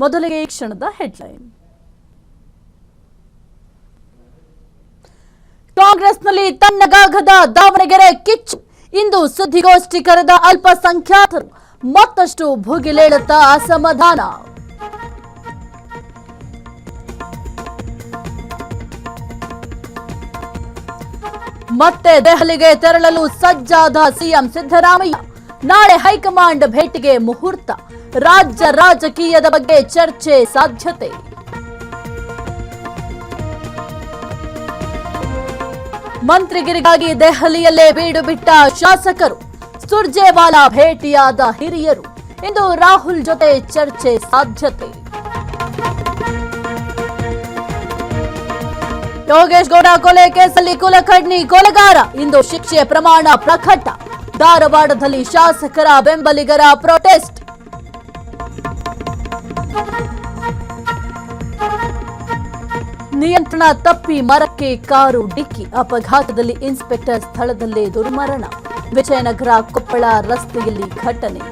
ಮೊದಲಿಗೆ ಈ ಕ್ಷಣದ ಹೆಡ್ಲೈನ್. ಕಾಂಗ್ರೆಸ್ನಲ್ಲಿ ತಣ್ಣಗಾಗದ ದಾವಣಗೆರೆ ಕಿಚ್ಚು. ಇಂದು ಸುದ್ದಿಗೋಷ್ಠಿ ಕರೆದ ಅಲ್ಪಸಂಖ್ಯಾತರು. ಮತ್ತಷ್ಟು ಭುಗಿಲೇಳುತ್ತಾ ಅಸಮಾಧಾನ. ಮತ್ತೆ ದೆಹಲಿಗೆ ತೆರಳಲು ಸಜ್ಜಾದ ಸಿಎಂ ಸಿದ್ದರಾಮಯ್ಯ. ನಾಳೆ ಹೈಕಮಾಂಡ್ ಭೇಟಿಗೆ ಮುಹೂರ್ತ. ರಾಜ್ಯ ರಾಜಕೀಯದ ಬಗ್ಗೆ ಚರ್ಚೆ ಸಾಧ್ಯತೆ. ಮಂತ್ರಿಗಿರಿಗಾಗಿ ದೆಹಲಿಯಲ್ಲೇ ಬೀಡು ಬಿಟ್ಟ ಶಾಸಕರು. ಸುರ್ಜೇವಾಲಾ ಭೇಟಿಯಾದ ಹಿರಿಯರು. ಇಂದು ರಾಹುಲ್ ಜೊತೆ ಚರ್ಚೆ ಸಾಧ್ಯತೆ. ಯೋಗೇಶ್ ಗೌಡ ಕೊಲೆ ಕೇಸಲ್ಲಿ ಕುಲಕರ್ಣಿ ಕೊಲೆಗಾರ. ಇಂದು ಶಿಕ್ಷೆ ಪ್ರಮಾಣ ಪ್ರಕಟ. ಧಾರವಾಡದಲ್ಲಿ ಶಾಸಕರ ಬೆಂಬಲಿಗರ ಪ್ರೊಟೆಸ್ಟ್. ನಿಯಂತ್ರಣ ತಪ್ಪಿ ಮರಕ್ಕೆ ಕಾರು ಡಿಕ್ಕಿ. ಅಪಘಾತದಲ್ಲಿ ಇನ್ಸ್ಪೆಕ್ಟರ್ ಸ್ಥಳದಲ್ಲೇ ದುರ್ಮರಣ. ವಿಜಯನಗರ ಕೊಪ್ಪಳ ರಸ್ತೆಯಲ್ಲಿ ಘಟನೆ.